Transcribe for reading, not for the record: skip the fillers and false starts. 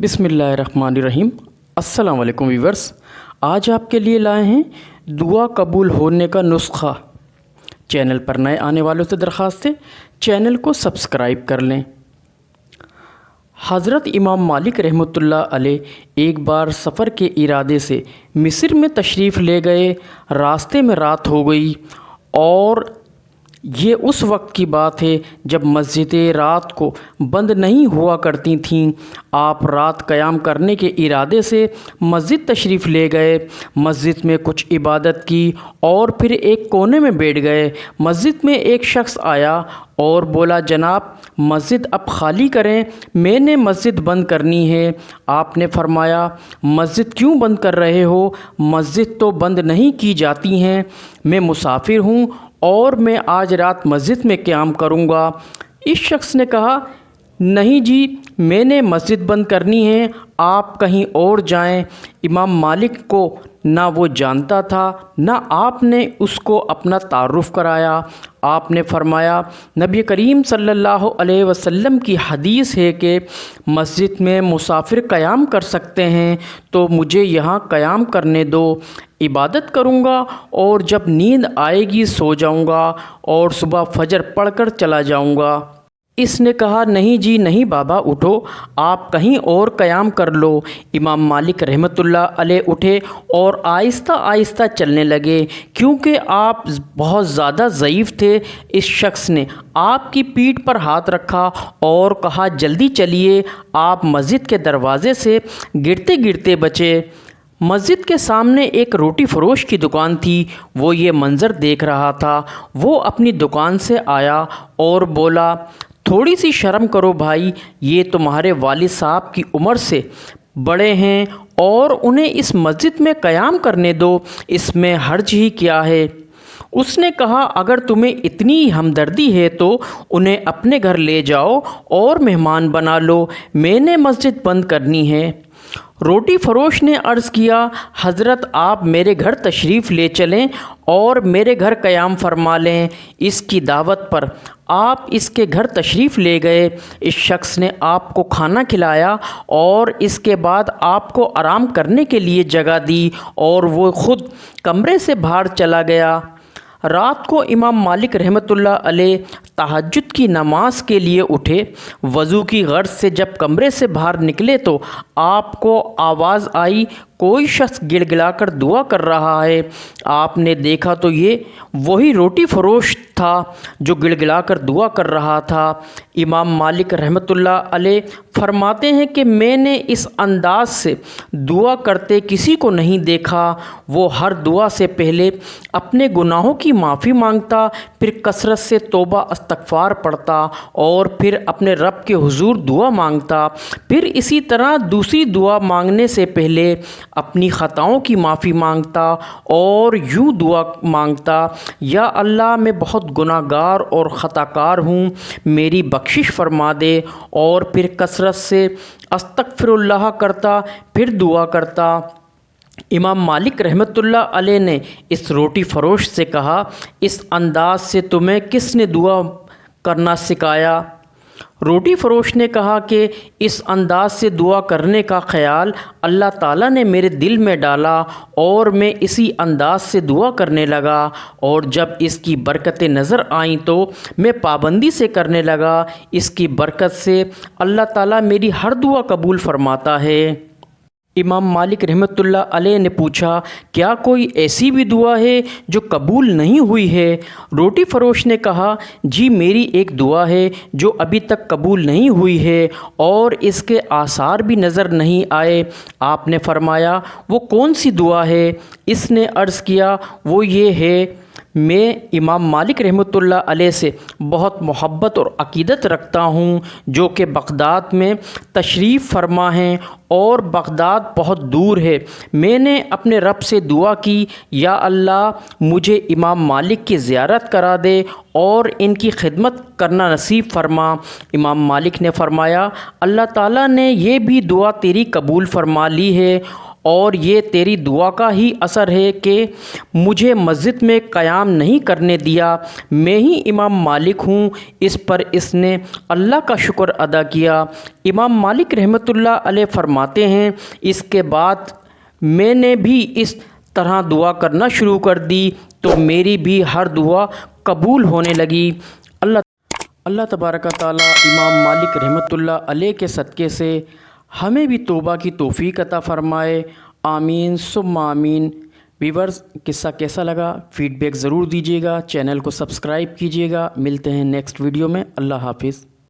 بسم اللہ الرحمن الرحیم۔ السلام علیکم ویورس، آج آپ کے لیے لائے ہیں دعا قبول ہونے کا نسخہ۔ چینل پر نئے آنے والوں سے درخواست ہے چینل کو سبسکرائب کر لیں۔ حضرت امام مالک رحمۃ اللہ علیہ ایک بار سفر کے ارادے سے مصر میں تشریف لے گئے۔ راستے میں رات ہو گئی اور یہ اس وقت کی بات ہے جب مسجدیں رات کو بند نہیں ہوا کرتی تھیں۔ آپ رات قیام کرنے کے ارادے سے مسجد تشریف لے گئے، مسجد میں کچھ عبادت کی اور پھر ایک کونے میں بیٹھ گئے۔ مسجد میں ایک شخص آیا اور بولا، جناب مسجد اب خالی کریں، میں نے مسجد بند کرنی ہے۔ آپ نے فرمایا، مسجد کیوں بند کر رہے ہو؟ مسجد تو بند نہیں کی جاتی ہیں، میں مسافر ہوں اور میں آج رات مسجد میں قیام کروں گا۔ اس شخص نے کہا، نہیں جی، میں نے مسجد بند کرنی ہے، آپ کہیں اور جائیں۔ امام مالک کو نہ وہ جانتا تھا نہ آپ نے اس کو اپنا تعارف کرایا۔ آپ نے فرمایا، نبی کریم صلی اللہ علیہ وسلم کی حدیث ہے کہ مسجد میں مسافر قیام کر سکتے ہیں، تو مجھے یہاں قیام کرنے دو، عبادت کروں گا اور جب نیند آئے گی سو جاؤں گا اور صبح فجر پڑھ کر چلا جاؤں گا۔ اس نے کہا، نہیں جی نہیں بابا، اٹھو، آپ کہیں اور قیام کر لو۔ امام مالک رحمۃ اللہ علیہ اٹھے اور آہستہ آہستہ چلنے لگے، کیونکہ آپ بہت زیادہ ضعیف تھے۔ اس شخص نے آپ کی پیٹھ پر ہاتھ رکھا اور کہا، جلدی چلیے۔ آپ مسجد کے دروازے سے گرتے گرتے بچے۔ مسجد کے سامنے ایک روٹی فروش کی دکان تھی، وہ یہ منظر دیکھ رہا تھا۔ وہ اپنی دکان سے آیا اور بولا، تھوڑی سی شرم کرو بھائی، یہ تمہارے والد صاحب کی عمر سے بڑے ہیں اور انہیں اس مسجد میں قیام کرنے دو، اس میں حرج ہی کیا ہے؟ اس نے کہا، اگر تمہیں اتنی ہمدردی ہے تو انہیں اپنے گھر لے جاؤ اور مہمان بنا لو، میں نے مسجد بند کرنی ہے۔ روٹی فروش نے عرض کیا، حضرت آپ میرے گھر تشریف لے چلیں اور میرے گھر قیام فرما لیں۔ اس کی دعوت پر آپ اس کے گھر تشریف لے گئے۔ اس شخص نے آپ کو کھانا کھلایا اور اس کے بعد آپ کو آرام کرنے کے لیے جگہ دی اور وہ خود کمرے سے باہر چلا گیا۔ رات کو امام مالک رحمۃ اللہ علیہ تہجد کی نماز کے لیے اٹھے۔ وضو کی غرض سے جب کمرے سے باہر نکلے تو آپ کو آواز آئی، کوئی شخص گڑ گڑا کر دعا کر رہا ہے۔ آپ نے دیکھا تو یہ وہی روٹی فروش تھا جو گڑ گڑا کر دعا کر رہا تھا۔ امام مالک رحمۃ اللہ علیہ فرماتے ہیں کہ میں نے اس انداز سے دعا کرتے کسی کو نہیں دیکھا۔ وہ ہر دعا سے پہلے اپنے گناہوں کی معافی مانگتا، پھر کثرت سے توبہ استغفار پڑھتا اور پھر اپنے رب کے حضور دعا مانگتا، پھر اسی طرح دوسری دعا مانگنے سے پہلے اپنی خطاؤں کی معافی مانگتا اور یوں دعا مانگتا، یا اللہ میں بہت گناہ گار اور خطا کار ہوں، میری بخشش فرما دے، اور پھر کثرت سے استغفر اللہ کرتا، پھر دعا کرتا۔ امام مالک رحمۃ اللہ علیہ نے اس روٹی فروش سے کہا، اس انداز سے تمہیں کس نے دعا کرنا سکھایا؟ روٹی فروش نے کہا کہ اس انداز سے دعا کرنے کا خیال اللہ تعالیٰ نے میرے دل میں ڈالا اور میں اسی انداز سے دعا کرنے لگا، اور جب اس کی برکتیں نظر آئیں تو میں پابندی سے کرنے لگا۔ اس کی برکت سے اللہ تعالیٰ میری ہر دعا قبول فرماتا ہے۔ امام مالک رحمۃ اللہ علیہ نے پوچھا، کیا کوئی ایسی بھی دعا ہے جو قبول نہیں ہوئی ہے؟ روٹی فروش نے کہا، جی میری ایک دعا ہے جو ابھی تک قبول نہیں ہوئی ہے اور اس کے آثار بھی نظر نہیں آئے۔ آپ نے فرمایا، وہ کون سی دعا ہے؟ اس نے عرض کیا، وہ یہ ہے، میں امام مالک رحمۃ اللہ علیہ سے بہت محبت اور عقیدت رکھتا ہوں، جو کہ بغداد میں تشریف فرما ہیں اور بغداد بہت دور ہے۔ میں نے اپنے رب سے دعا کی، یا اللہ مجھے امام مالک کی زیارت کرا دے اور ان کی خدمت کرنا نصیب فرما۔ امام مالک نے فرمایا، اللہ تعالیٰ نے یہ بھی دعا تیری قبول فرما لی ہے اور یہ تیری دعا کا ہی اثر ہے کہ مجھے مسجد میں قیام نہیں کرنے دیا، میں ہی امام مالک ہوں۔ اس پر اس نے اللہ کا شکر ادا کیا۔ امام مالک رحمۃ اللہ علیہ فرماتے ہیں، اس کے بعد میں نے بھی اس طرح دعا کرنا شروع کر دی تو میری بھی ہر دعا قبول ہونے لگی۔ اللہ تبارک تعالیٰ امام مالک رحمۃ اللہ علیہ کے صدقے سے ہمیں بھی توبہ کی توفیق عطا فرمائے، آمین ثم آمین۔ ویورز، قصہ کیسا لگا فیڈ بیک ضرور دیجیے گا، چینل کو سبسکرائب کیجیے گا۔ ملتے ہیں نیکسٹ ویڈیو میں، اللہ حافظ۔